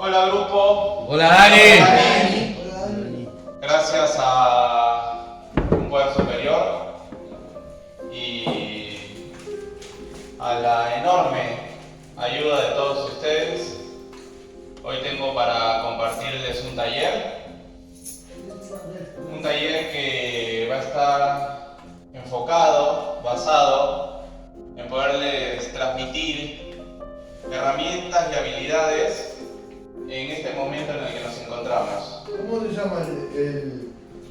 Hola grupo. Hola Dani. Hola Dani. Gracias a un poder superior y a la enorme ayuda de todos ustedes, hoy tengo para compartirles un taller que va a estar enfocado, basado en poderles transmitir herramientas y habilidades en este momento en el que nos encontramos. ¿Cómo se llama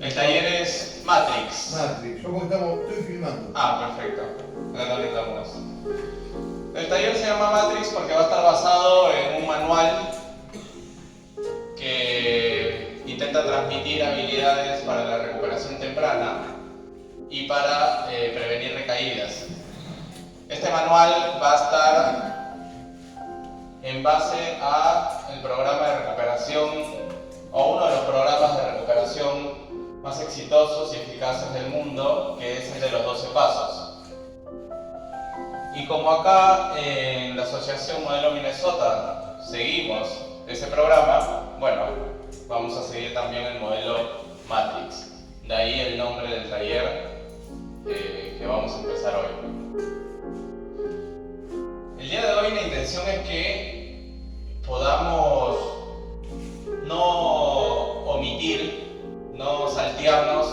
el taller es Matrix. Matrix? Yo porque estoy filmando. Ah, perfecto. Acá también estamos. El taller se llama Matrix porque va a estar basado en un manual que intenta transmitir habilidades para la recuperación temprana y para prevenir recaídas. Este manual va a estar en base a el programa de recuperación o uno de los programas de recuperación más exitosos y eficaces del mundo, que es el de los 12 pasos. Y como acá en la Asociación Modelo Minnesota seguimos ese programa, bueno, vamos a seguir también el modelo Matrix. De ahí el nombre del taller que vamos a empezar hoy. El día de hoy la intención es que podamos no omitir, no saltearnos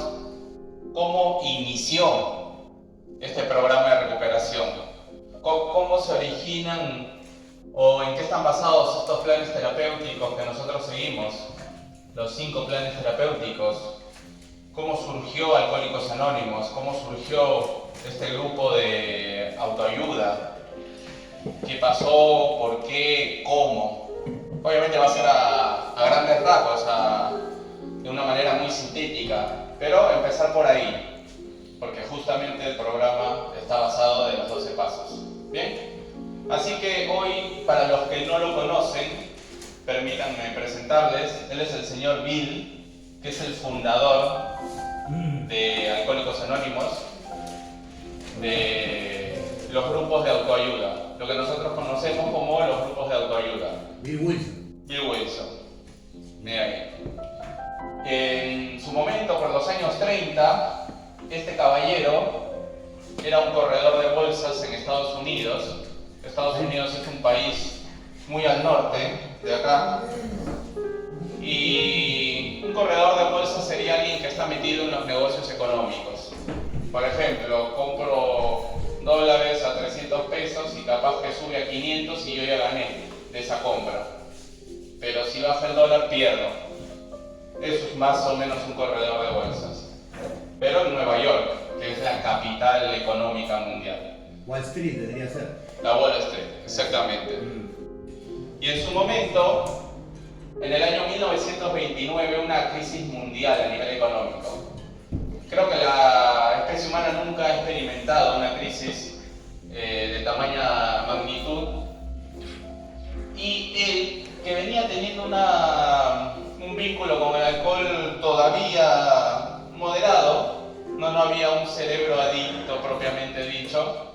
cómo inició este programa de recuperación, cómo se originan o en qué están basados estos planes terapéuticos que nosotros seguimos, los 5 planes terapéuticos, cómo surgió Alcohólicos Anónimos, cómo surgió este grupo de autoayuda, qué pasó, por qué, cómo. Obviamente va a ser a grandes rasgos, de una manera muy sintética, pero empezar por ahí, porque justamente el programa está basado en los 12 pasos. ¿Bien? Así que hoy, para los que no lo conocen, permítanme presentarles. Él es el señor Bill, que es el fundador de Alcohólicos Anónimos, de los grupos de autoayuda, lo que nosotros conocemos como los grupos de autoayuda. Bill Wilson. Bill Wilson. Mira ahí. En su momento, por los años 30, este caballero era un corredor de bolsas en Estados Unidos. Estados Unidos es un país muy al norte de acá. Y un corredor de bolsas sería alguien que está metido en los negocios económicos. Por ejemplo, compro dólares a 300 pesos y capaz que sube a 500 y yo ya gané de esa compra. Pero si baja el dólar pierdo. Eso es más o menos un corredor de bolsas. Pero en Nueva York, que es la capital económica mundial. Wall Street debería ser. La Wall Street, exactamente. Y en su momento, en el año 1929, una crisis mundial a nivel económico. Creo que la especie humana nunca ha experimentado una crisis de tamaña magnitud. Y él, que venía teniendo un vínculo con el alcohol todavía moderado, no había un cerebro adicto propiamente dicho,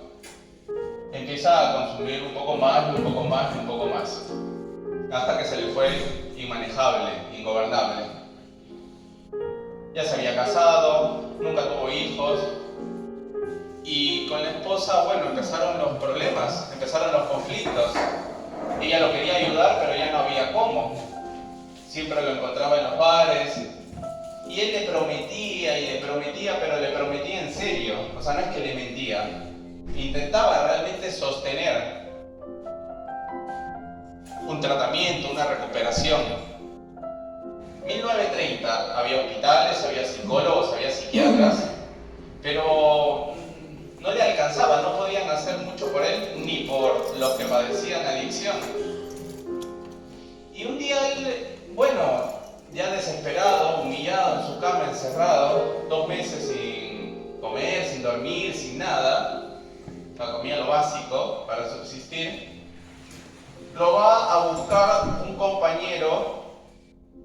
empieza a consumir un poco más, un poco más, un poco más, hasta que se le fue inmanejable, ingobernable. Ya se había casado, nunca tuvo hijos, y con la esposa, bueno, empezaron los problemas, empezaron los conflictos. Ella lo quería ayudar, pero ya no había cómo. Siempre lo encontraba en los bares, y él le prometía, pero le prometía en serio. O sea, no es que le mentía. Intentaba realmente sostener un tratamiento, una recuperación. 1930 había hospitales, había psicólogos, había psiquiatras, pero no le alcanzaba, no podían hacer mucho por él ni por los que padecían adicción. Y un día él, bueno, ya desesperado, humillado en su cama, encerrado, 2 meses sin comer, sin dormir, sin nada, comía lo básico para subsistir, lo va a buscar un compañero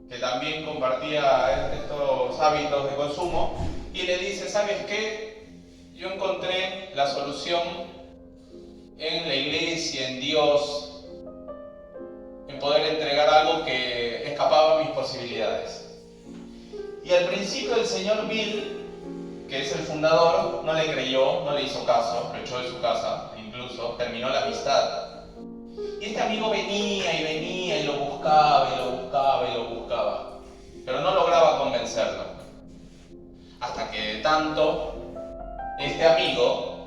que también compartía estos hábitos de consumo y le dice: ¿sabes qué? Yo encontré la solución en la iglesia, en Dios, en poder entregar algo que escapaba a mis posibilidades. Y al principio el señor Bill, que es el fundador, no le creyó, no le hizo caso, lo echó de su casa, incluso terminó la amistad. Y este amigo venía y lo buscaba y lo buscaba y lo buscaba, pero no lograba convencerlo. Hasta que de tanto, este amigo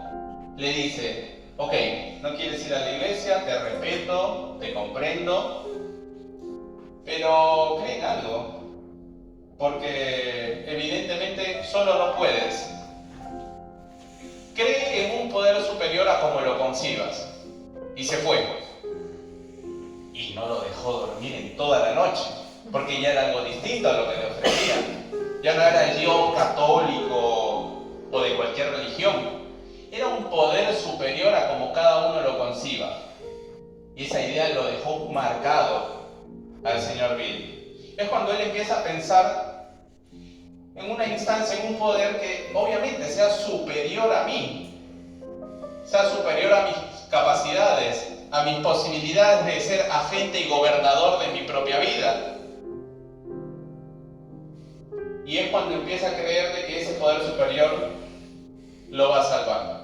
le dice: ok, no quieres ir a la iglesia, te respeto, te comprendo, pero cree en algo, porque evidentemente solo no puedes. Cree en un poder superior a como lo concibas. Y se fue. Y no lo dejó dormir en toda la noche, porque ya era algo distinto a lo que le ofrecían. Ya no era el Dios católico o de cualquier religión. Era un poder superior a como cada uno lo conciba. Y esa idea lo dejó marcado al señor Bill. Es cuando él empieza a pensar en una instancia, en un poder que obviamente sea superior a mí, sea superior a mis capacidades, a mis posibilidades de ser agente y gobernador de mi propia vida. Y es cuando empieza a creer de que ese poder superior lo va a salvar.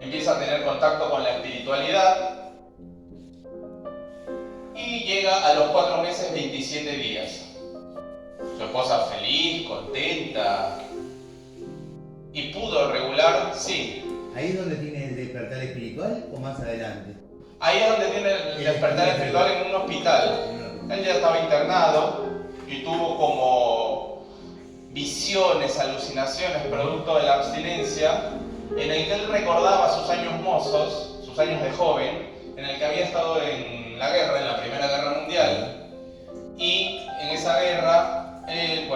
Empieza a tener contacto con la espiritualidad y llega a los 4 meses 27 días. Su esposa feliz, contenta, y pudo regular, sí. ¿Ahí es donde tiene el despertar espiritual o más adelante? Ahí es donde tiene el despertar espiritual, en un hospital. Él ya estaba internado y tuvo como visiones, alucinaciones producto de la abstinencia, en el que él recordaba sus años mozos, sus años de joven, en el que había estado en la guerra, en la Primera Guerra Mundial, y en esa guerra, él,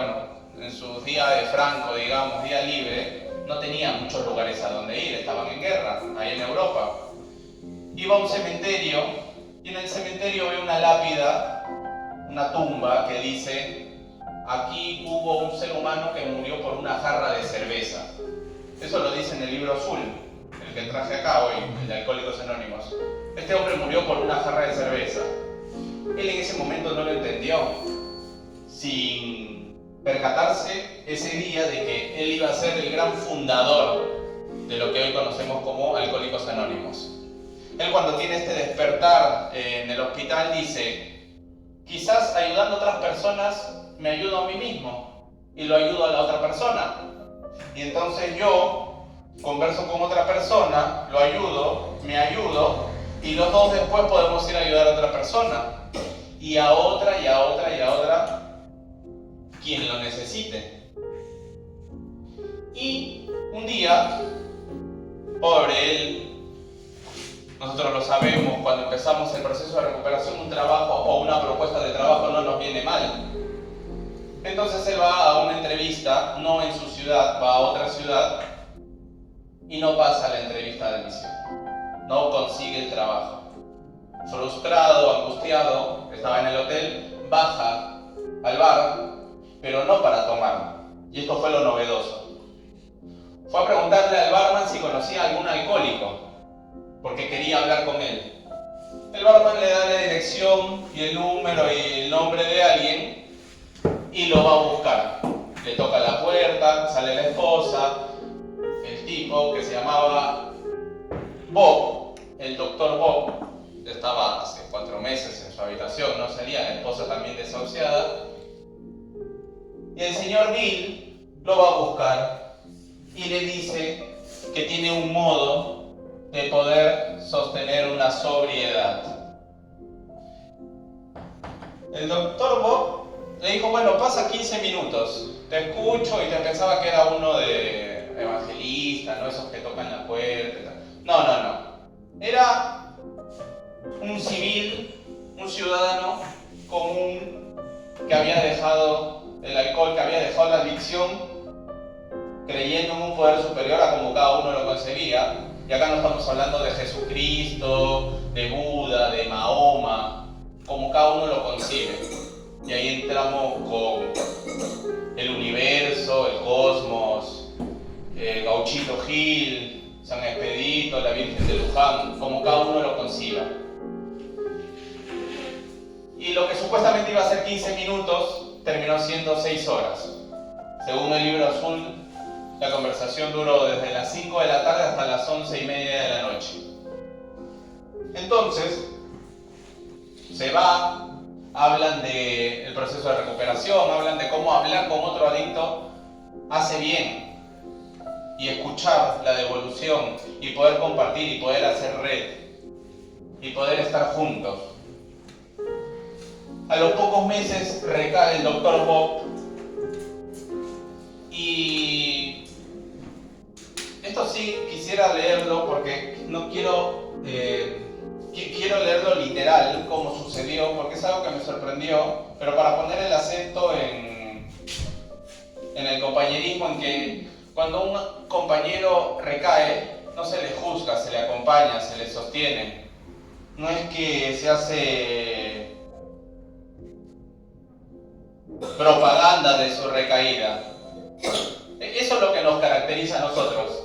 en sus días de Franco, digamos, día libre, no tenía muchos lugares a donde ir, estaban en guerra, ahí en Europa. Iba a un cementerio y en el cementerio ve una lápida, una tumba que dice: aquí hubo un ser humano que murió por una jarra de cerveza. Eso lo dice en el libro azul, el que traje acá hoy, el de Alcohólicos Anónimos. Este hombre murió por una jarra de cerveza. Él en ese momento no lo entendió, sin percatarse ese día de que él iba a ser el gran fundador de lo que hoy conocemos como Alcohólicos Anónimos. Él, cuando tiene este despertar en el hospital, dice: quizás ayudando a otras personas me ayudo a mí mismo y lo ayudo a la otra persona. Y entonces yo converso con otra persona, lo ayudo, me ayudo, y los dos después podemos ir a ayudar a otra persona. Y a otra, y a otra, y a otra, quien lo necesite. Y un día, pobre él, nosotros lo sabemos, cuando empezamos el proceso de recuperación, un trabajo o una propuesta de trabajo no nos viene mal. Entonces él va a una entrevista, no en su ciudad, va a otra ciudad, y no pasa la entrevista de admisión. No consigue el trabajo. Frustrado, angustiado, estaba en el hotel, baja al bar, pero no para tomar. Y esto fue lo novedoso. Fue a preguntarle al barman si conocía a algún alcohólico, porque quería hablar con él. El barman le da la dirección y el número y el nombre de alguien y lo va a buscar. Le toca la puerta, sale la esposa, el tipo que se llamaba Bob, el doctor Bob, estaba hace 4 meses en su habitación, no salía, la esposa también desahuciada. Y el señor Bill lo va a buscar y le dice que tiene un modo de poder sostener una sobriedad. El doctor Bob Le dijo, bueno, pasa 15 minutos, te escucho, y te pensaba que era uno de evangelista, ¿no? Esos que tocan la puerta y tal. No, no, no. Era un civil, un ciudadano común que había dejado el alcohol, que había dejado la adicción, creyendo en un poder superior a como cada uno lo concebía. Y acá no estamos hablando de Jesucristo, de Buda, de Mahoma, como cada uno lo concibe. Y ahí entramos con el universo, el cosmos, Gauchito Gil, San Expedito, la Virgen de Luján, como cada uno lo conciba. Y lo que supuestamente iba a ser 15 minutos, terminó siendo 6 horas. Según el libro azul, la conversación duró desde las 5 de la tarde hasta las 11:30 de la noche. Entonces, se va, hablan del proceso de recuperación, hablan de cómo hablar con otro adicto hace bien, y escuchar la devolución, y poder compartir, y poder hacer red, y poder estar juntos. A los pocos meses recae el Dr. Bob, y esto sí quisiera leerlo porque no quiero leerlo literal como sucedió, porque es algo que me sorprendió, pero para poner el acento en el compañerismo, en que cuando un compañero recae, no se le juzga, se le acompaña, se le sostiene. No es que se hace propaganda de su recaída. Eso es lo que nos caracteriza a nosotros.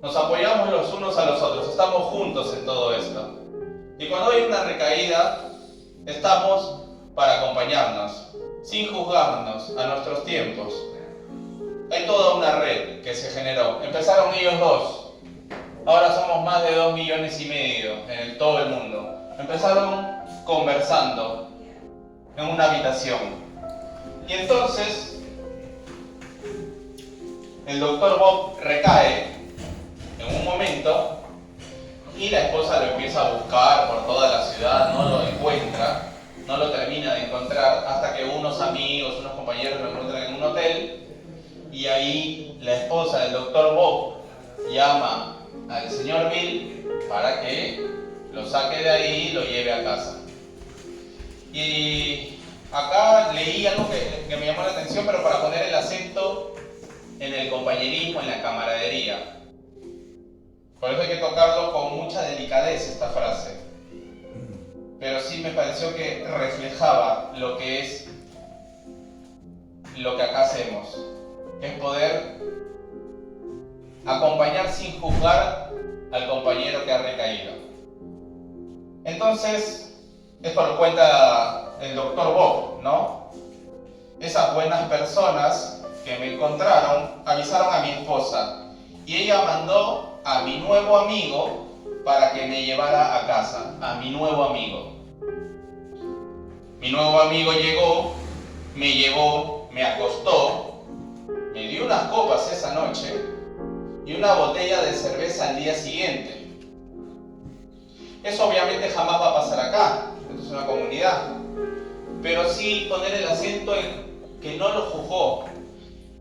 Nos apoyamos los unos a los otros, estamos juntos en todo esto. Y cuando hay una recaída, estamos para acompañarnos, sin juzgarnos, a nuestros tiempos. Hay toda una red que se generó. Empezaron ellos dos. Ahora somos más de 2,5 millones en todo el mundo. Empezaron conversando en una habitación. Y entonces, el Dr. Bob recae en un momento y la esposa lo empieza a buscar por toda la ciudad, no lo encuentra, no lo termina de encontrar, hasta que unos amigos, unos compañeros lo encuentran en un hotel, y ahí la esposa del Dr. Bob llama al señor Bill para que lo saque de ahí y lo lleve a casa. Y acá leí algo que me llamó la atención, pero para poner el acento en el compañerismo, en la camaradería. Por eso hay que tocarlo con mucha delicadeza esta frase. Pero sí me pareció que reflejaba lo que es lo que acá hacemos. Es poder acompañar sin juzgar al compañero que ha recaído. Entonces, esto lo cuenta el Dr. Bob, ¿no? Esas buenas personas que me encontraron avisaron a mi esposa y ella mandó a mi nuevo amigo para que me llevara a casa, a mi nuevo amigo. Mi nuevo amigo llegó, me llevó, me acostó, me dio unas copas esa noche y una botella de cerveza al día siguiente. Eso obviamente jamás va a pasar acá, esto es una comunidad, pero sí poner el acento en que no lo juzgó.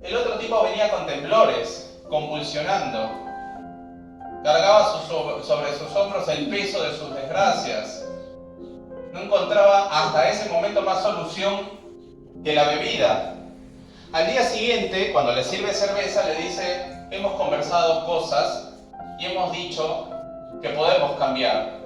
El otro tipo venía con temblores, convulsionando. Cargaba sobre sus hombros el peso de sus desgracias. No encontraba hasta ese momento más solución que la bebida. Al día siguiente, cuando le sirve cerveza, le dice: hemos conversado cosas y hemos dicho que podemos cambiar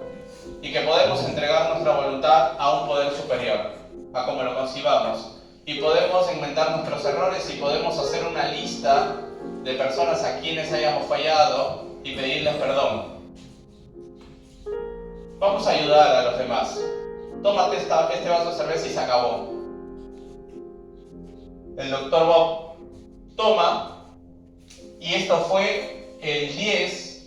y que podemos entregar nuestra voluntad a un poder superior, a como lo concibamos. Y podemos enmendar nuestros errores y podemos hacer una lista de personas a quienes hayamos fallado y pedirles perdón. Vamos a ayudar a los demás. Tómate este vaso de cerveza y se acabó. El Dr. Bob toma, y esto fue el 10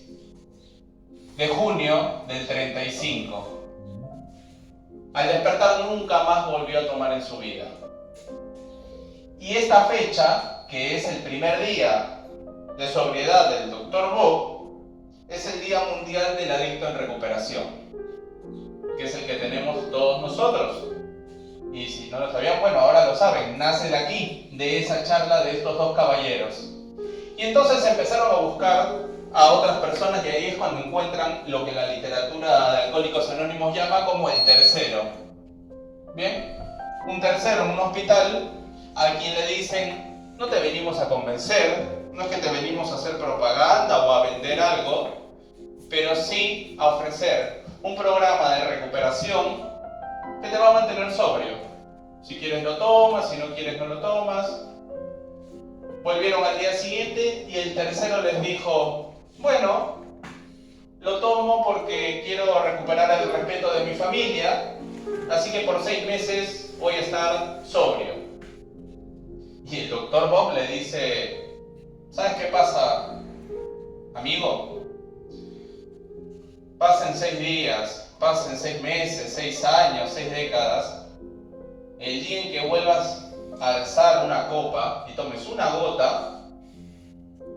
de junio del 35. Al despertar nunca más volvió a tomar en su vida. Y esta fecha, que es el primer día de sobriedad del Dr. Bob, es el Día Mundial del Adicto en Recuperación, que es el que tenemos todos nosotros. Y si no lo sabían, bueno, ahora lo saben, nace de aquí, de esa charla de estos dos caballeros. Y entonces empezaron a buscar a otras personas y ahí es cuando encuentran lo que la literatura de Alcohólicos Anónimos llama como el tercero. ¿Bien? Un tercero en un hospital a quien le dicen, no te venimos a convencer, no es que te venimos a hacer propaganda o a vender algo, pero sí a ofrecer un programa de recuperación que te va a mantener sobrio. Si quieres lo tomas, si no quieres no lo tomas. Volvieron al día siguiente y el tercero les dijo, bueno, lo tomo porque quiero recuperar el respeto de mi familia, así que por 6 meses voy a estar sobrio. Y el doctor Bob le dice, ¿sabes qué pasa, amigo? Pasen 6 días, pasen 6 meses, 6 años, 6 décadas. El día en que vuelvas a alzar una copa y tomes una gota,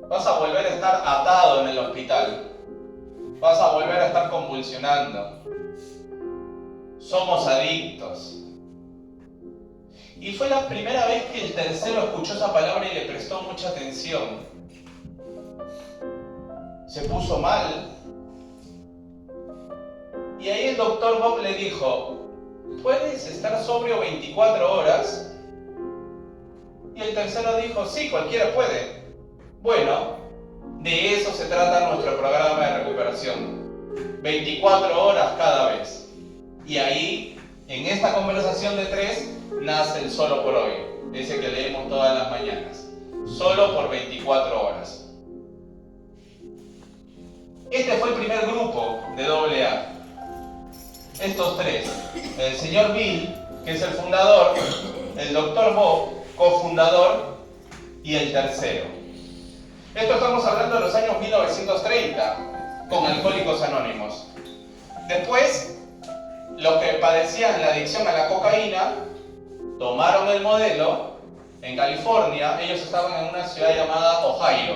vas a volver a estar atado en el hospital. Vas a volver a estar convulsionando. Somos adictos. Y fue la primera vez que el tercero escuchó esa palabra y le prestó mucha atención. Se puso mal. Y ahí el doctor Bob le dijo, ¿puedes estar sobrio 24 horas? Y el tercero dijo, sí, cualquiera puede. Bueno, de eso se trata nuestro programa de recuperación. 24 horas cada vez. Y ahí, en esta conversación de 3, nace el solo por hoy. Ese que leemos todas las mañanas. Solo por 24 horas. Este fue el primer grupo de AA. Estos 3. El señor Bill, que es el fundador, el doctor Bob, cofundador, y el tercero. Esto estamos hablando de los años 1930, con Alcohólicos Anónimos. Después, los que padecían la adicción a la cocaína, tomaron el modelo en California. Ellos estaban en una ciudad llamada Ohio.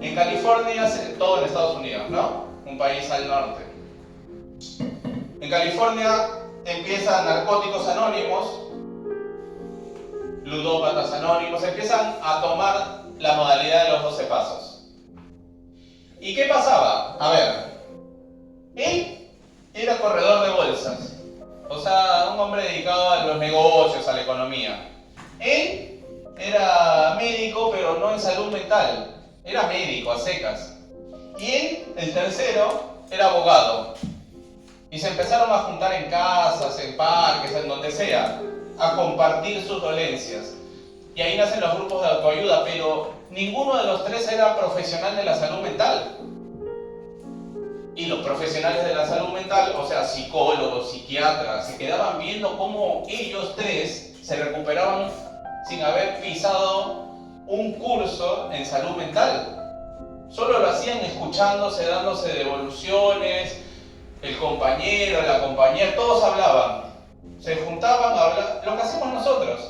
En California, todo en Estados Unidos, ¿no? Un país al norte. En California empiezan Narcóticos Anónimos, ludópatas anónimos, empiezan a tomar la modalidad de los 12 pasos. ¿Y qué pasaba? A ver, él era corredor de bolsas, o sea, un hombre dedicado a los negocios, a la economía. Él era médico, pero no en salud mental, era médico a secas. Y él, el tercero, era abogado. Y se empezaron a juntar en casas, en parques, en donde sea, a compartir sus dolencias. Y ahí nacen los grupos de autoayuda, pero ninguno de los 3 era profesional de la salud mental. Y los profesionales de la salud mental, o sea, psicólogos, psiquiatras, se quedaban viendo cómo ellos 3 se recuperaban sin haber pisado un curso en salud mental. Solo lo hacían escuchándose, dándose devoluciones, el compañero, la compañera, todos hablaban. Se juntaban a hablar, lo que hacemos nosotros.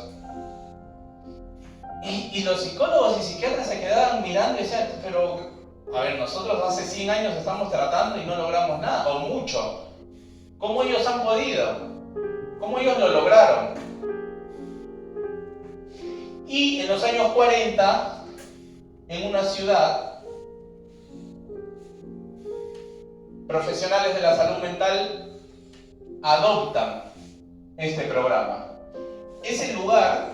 Y los psicólogos y psiquiatras se quedaban mirando y decían, pero, a ver, nosotros hace 100 años estamos tratando y no logramos nada, o mucho. ¿Cómo ellos han podido? ¿Cómo ellos lo lograron? Y en los años 40, en una ciudad, profesionales de la salud mental adoptan este programa. Ese lugar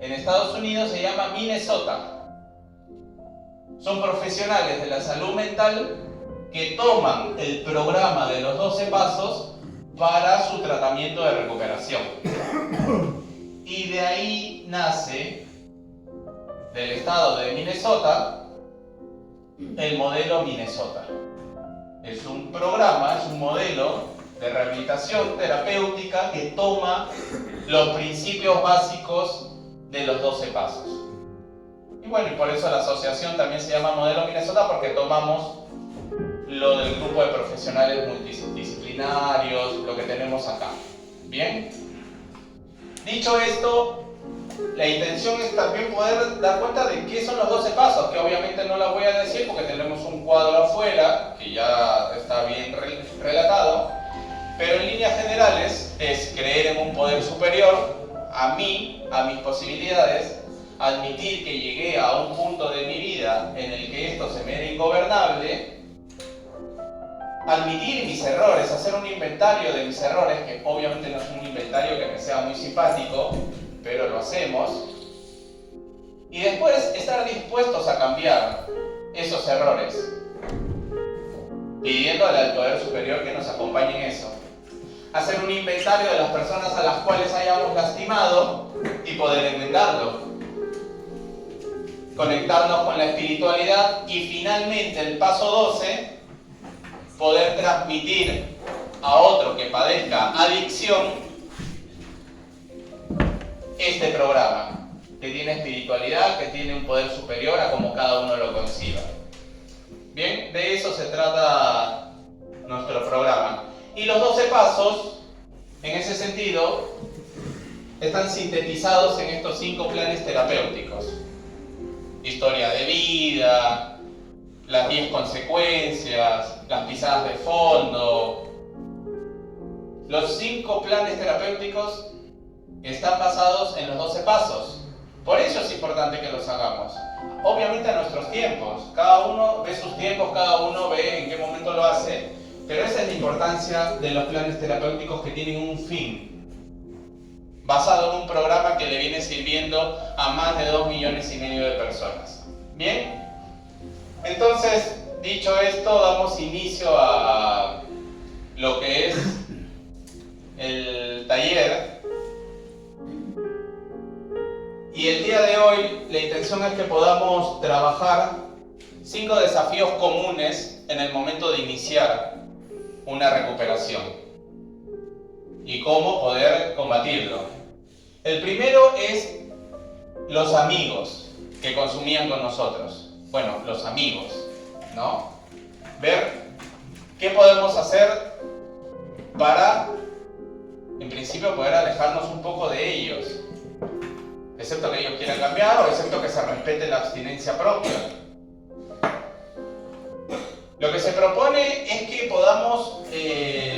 en Estados Unidos se llama Minnesota. Son profesionales de la salud mental que toman el programa de los 12 pasos para su tratamiento de recuperación. Y de ahí nace, del estado de Minnesota, el modelo Minnesota. Es un programa, es un modelo de rehabilitación terapéutica que toma los principios básicos de los 12 pasos. Y bueno, y por eso la asociación también se llama Modelo Minnesota, porque tomamos lo del grupo de profesionales multidisciplinarios, lo que tenemos acá. ¿Bien? Dicho esto, la intención es también poder dar cuenta de qué son los 12 pasos, que obviamente no la voy a decir porque tenemos un cuadro afuera, que ya está bien relatado, Pero en líneas generales es creer en un poder superior a mí, a mis posibilidades, admitir que llegué a un punto de mi vida en el que esto se me era ingobernable, admitir mis errores, hacer un inventario de mis errores, que obviamente no es un inventario que me sea muy simpático, pero lo hacemos, y después estar dispuestos a cambiar esos errores, pidiéndole al poder superior que nos acompañe en eso. Hacer un inventario de las personas a las cuales hayamos lastimado y poder enmendarlo. Conectarnos con la espiritualidad y finalmente el paso 12, poder transmitir a otro que padezca adicción este programa, que tiene espiritualidad, que tiene un poder superior a como cada uno lo conciba. Bien, de eso se trata nuestro programa. Y los 12 pasos, en ese sentido, están sintetizados en estos 5 planes terapéuticos. Historia de vida, las 10 consecuencias, las pisadas de fondo. Los 5 planes terapéuticos están basados en los 12 pasos. Por eso es importante que los hagamos. Obviamente a nuestros tiempos. Cada uno ve sus tiempos, cada uno ve en qué momento lo hace. Pero esa es la importancia de los planes terapéuticos, que tienen un fin. Basado en un programa que le viene sirviendo a más de 2,5 millones de personas. ¿Bien? Entonces, dicho esto, damos inicio a lo que es el taller. Y el día de hoy, la intención es que podamos trabajar 5 desafíos comunes en el momento de iniciar una recuperación y cómo poder combatirlo. El primero es los amigos que consumían con nosotros. Bueno, los amigos, ¿no? Ver qué podemos hacer para, en principio, poder alejarnos un poco de ellos. Excepto que ellos quieran cambiar o excepto que se respete la abstinencia propia. Lo que se propone es que podamos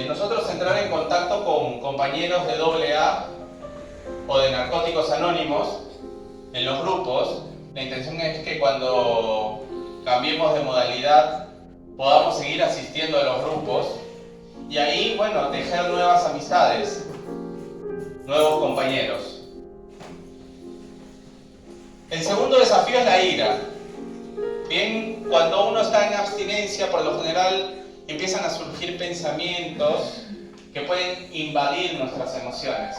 nosotros entrar en contacto con compañeros de AA o de Narcóticos Anónimos en los grupos. La intención es que cuando cambiemos de modalidad podamos seguir asistiendo a los grupos y ahí, bueno, tejer nuevas amistades, nuevos compañeros. El segundo desafío es la ira. Bien, cuando uno está en abstinencia, por lo general empiezan a surgir pensamientos que pueden invadir nuestras emociones.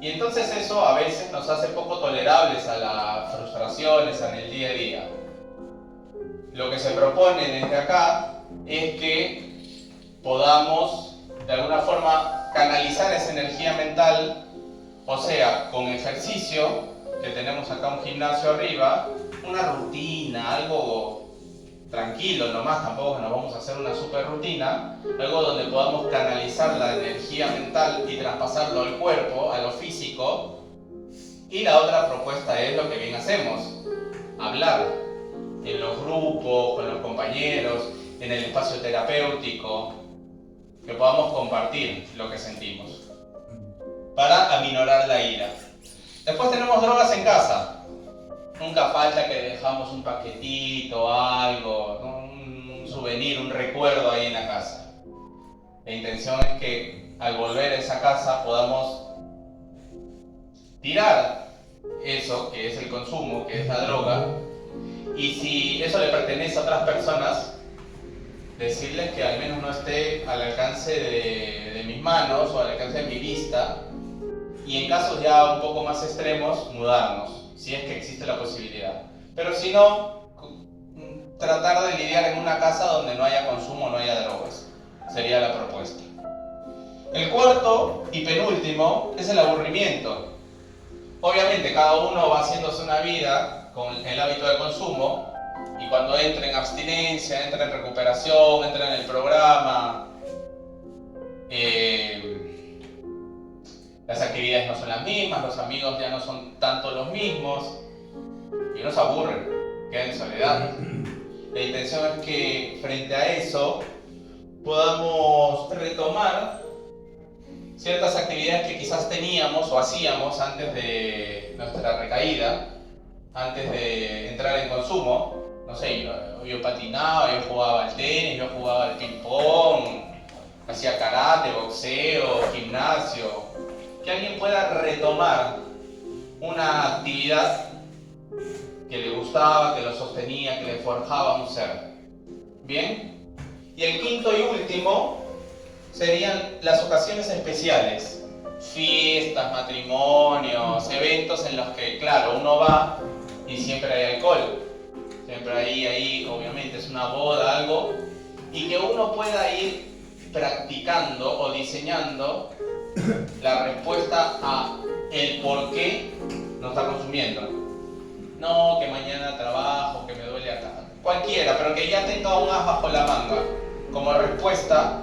Y entonces eso a veces nos hace poco tolerables a las frustraciones en el día a día. Lo que se propone desde acá es que podamos de alguna forma canalizar esa energía mental, o sea, con ejercicio, que tenemos acá un gimnasio arriba, una rutina, algo tranquilo nomás, tampoco nos vamos a hacer una super rutina, algo donde podamos canalizar la energía mental y traspasarlo al cuerpo, a lo físico. Y la otra propuesta es lo que bien hacemos, hablar en los grupos, con los compañeros, en el espacio terapéutico, que podamos compartir lo que sentimos para aminorar la ira. Después tenemos drogas en casa. Nunca falta que dejamos un paquetito, algo, un souvenir, un recuerdo ahí en la casa. La intención es que al volver a esa casa podamos tirar eso que es el consumo, que es la droga, y si eso le pertenece a otras personas, decirles que al menos no esté al alcance de mis manos o al alcance de mi vista, y en casos ya un poco más extremos, mudarnos, si es que existe la posibilidad. Pero si no, tratar de lidiar en una casa donde no haya consumo, no haya drogas, sería la propuesta. El cuarto y penúltimo es el aburrimiento. Obviamente cada uno va haciéndose una vida con el hábito de consumo, y cuando entra en abstinencia, entra en recuperación, entra en el programa, las actividades no son las mismas, los amigos ya no son tanto los mismos, y uno se aburre, queda en soledad. La intención es que frente a eso podamos retomar ciertas actividades que quizás teníamos o hacíamos antes de nuestra recaída, antes de entrar en consumo. No sé, yo patinaba, yo jugaba al tenis, yo jugaba al ping-pong, hacía karate, boxeo, gimnasio. Que alguien pueda retomar una actividad que le gustaba, que lo sostenía, que le forjaba un ser. ¿Bien? Y el quinto y último serían las ocasiones especiales. Fiestas, matrimonios, eventos en los que, claro, uno va y siempre hay alcohol. Siempre ahí, obviamente, es una boda, algo. Y que uno pueda ir practicando o diseñando la respuesta a el por qué no está consumiendo. No, que mañana trabajo, que me duele acá. Cualquiera, pero que ya tenga un as bajo la manga como respuesta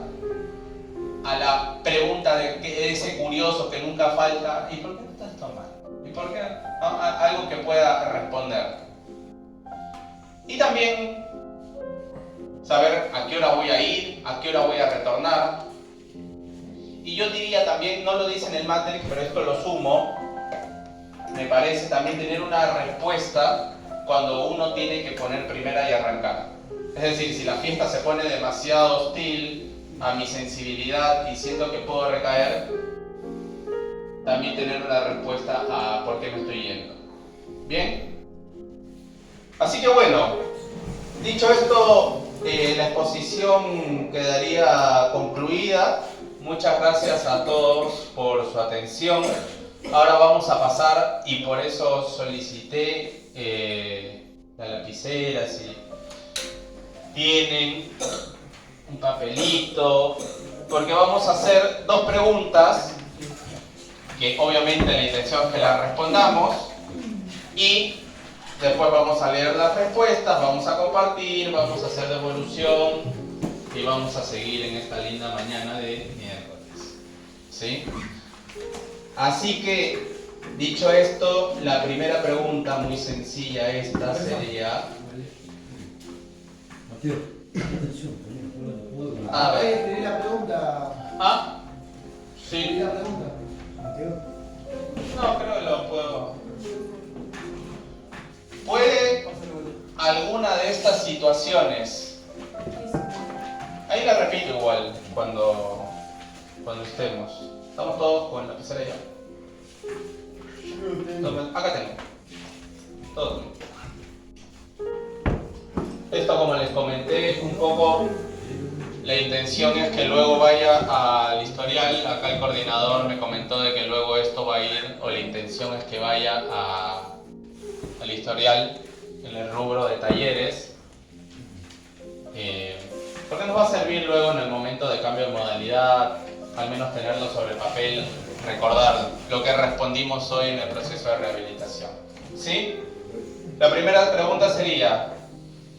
a la pregunta de ese curioso que nunca falta. ¿Y por qué no estás tomando? ¿Y por qué? Algo que pueda responder. Y también saber a qué hora voy a ir, a qué hora voy a retornar. Y yo diría también, no lo dice en el Matrix, pero esto lo sumo, me parece también tener una respuesta cuando uno tiene que poner primera y arrancar. Es decir, si la fiesta se pone demasiado hostil a mi sensibilidad y siento que puedo recaer, también tener una respuesta a por qué me estoy yendo. ¿Bien? Así que bueno, dicho esto, la exposición quedaría concluida. Muchas gracias a todos por su atención. Ahora vamos a pasar, y por eso solicité la lapicera, si tienen un papelito, porque vamos a hacer dos preguntas, que obviamente la intención es que las respondamos, y después vamos a leer las respuestas, vamos a compartir, vamos a hacer devolución, y vamos a seguir en esta linda mañana de miércoles. ¿Sí? Así que, dicho esto, la primera pregunta, muy sencilla esta, sería... Mateo, atención, A ver. ¿Tenés la pregunta? ¿Ah? Sí. ¿Tenés la pregunta? Mateo. No, creo que lo puedo... ¿Puede alguna de estas situaciones... Ahí la repito igual, cuando estemos. ¿Estamos todos con la lapicera ya? Acá tengo. Todo. Esto, como les comenté un poco, la intención es que luego vaya al historial. Acá el coordinador me comentó de que luego esto va a ir, o la intención es que vaya al historial en el rubro de talleres. Porque nos va a servir luego en el momento de cambio de modalidad, al menos tenerlo sobre papel, recordar lo que respondimos hoy en el proceso de rehabilitación. ¿Sí? La primera pregunta sería,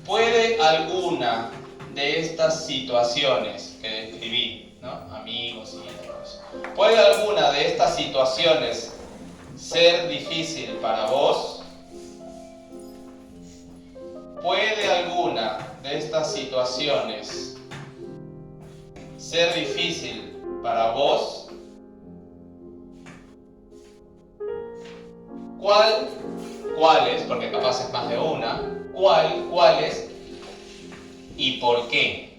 ¿puede alguna de estas situaciones que describí, ¿no? Amigos y hijos, ¿puede alguna de estas situaciones ser difícil para vos? ¿Puede alguna de estas situaciones ser difícil para vos? ¿Cuáles? Porque capaz es más de una. ¿Cuáles? ¿Y por qué?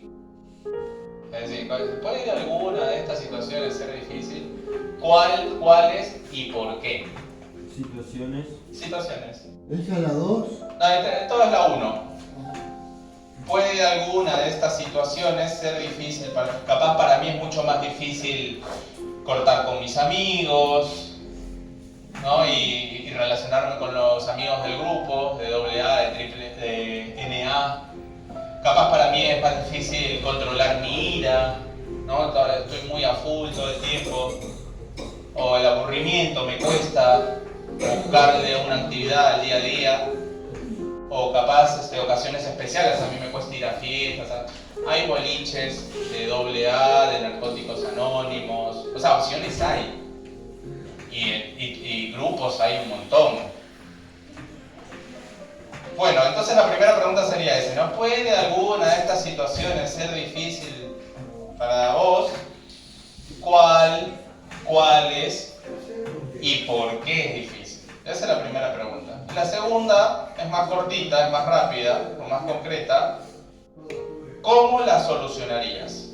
Es decir, ¿puede alguna de estas situaciones ser difícil? ¿Cuáles y por qué? Situaciones. ¿Esa es la 2? No, esto es la 1. ¿Puede alguna de estas situaciones ser difícil? Capaz para mí es mucho más difícil cortar con mis amigos, ¿no? y relacionarme con los amigos del grupo, de AA, de NA. Capaz para mí es más difícil controlar mi ira, ¿no? Estoy muy a full todo el tiempo. O el aburrimiento me cuesta buscarle una actividad al día a día. O capaz ocasiones especiales, a mí me cuesta ir a fiestas. Hay boliches de AA, de Narcóticos Anónimos, o sea, opciones hay. Y grupos hay un montón. Bueno, entonces la primera pregunta sería esa, ¿no? ¿Puede alguna de estas situaciones ser difícil para vos? ¿Cuál? cuáles y por qué es difícil. Esa es la primera pregunta. Y la segunda es más cortita, es más rápida, o más concreta. ¿Cómo la solucionarías?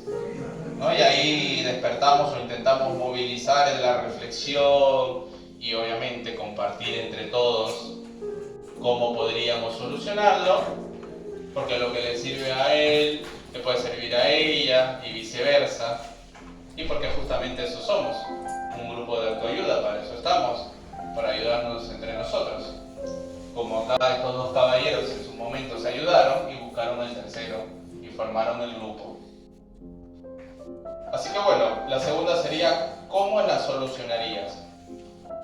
¿No? Y ahí despertamos o intentamos movilizar en la reflexión y obviamente compartir entre todos cómo podríamos solucionarlo, porque lo que le sirve a él le puede servir a ella y viceversa, y porque justamente eso somos, un grupo de autoayuda, para eso estamos, para ayudarnos entre nosotros. Como acá estos dos caballeros en su momento se ayudaron y buscaron el tercero y formaron el grupo. Así que bueno, la segunda sería, ¿cómo la solucionarías?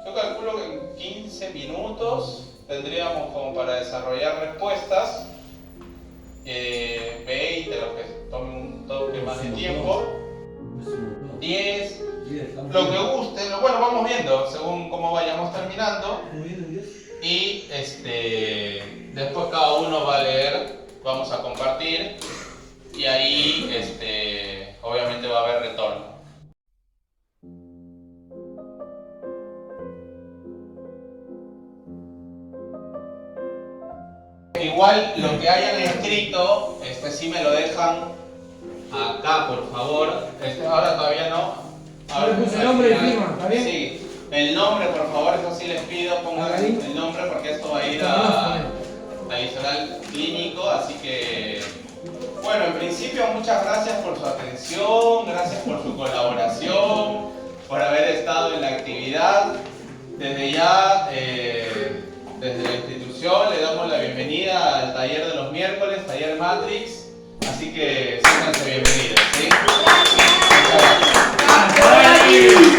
Yo calculo que en 15 minutos tendríamos como para desarrollar respuestas, 20, los que tomen un toque más de tiempo, 10, lo que guste, bueno, vamos viendo según cómo vayamos terminando. Y después cada uno va a leer, vamos a compartir y ahí obviamente va a haber retorno. Igual lo que hayan escrito, sí me lo dejan acá, por favor. Ahora todavía no. Ahora puse el nombre y firma, ¿está bien? Sí. El nombre, por favor, eso sí les pido, pongan el nombre porque esto va a ir a historial clínico, así que... Bueno, en principio muchas gracias por su atención, gracias por su colaboración, por haber estado en la actividad. Desde ya, desde la institución, le damos la bienvenida al taller de los miércoles, Taller Matrix, así que siéntanse bienvenidos, ¿sí? Muchas gracias.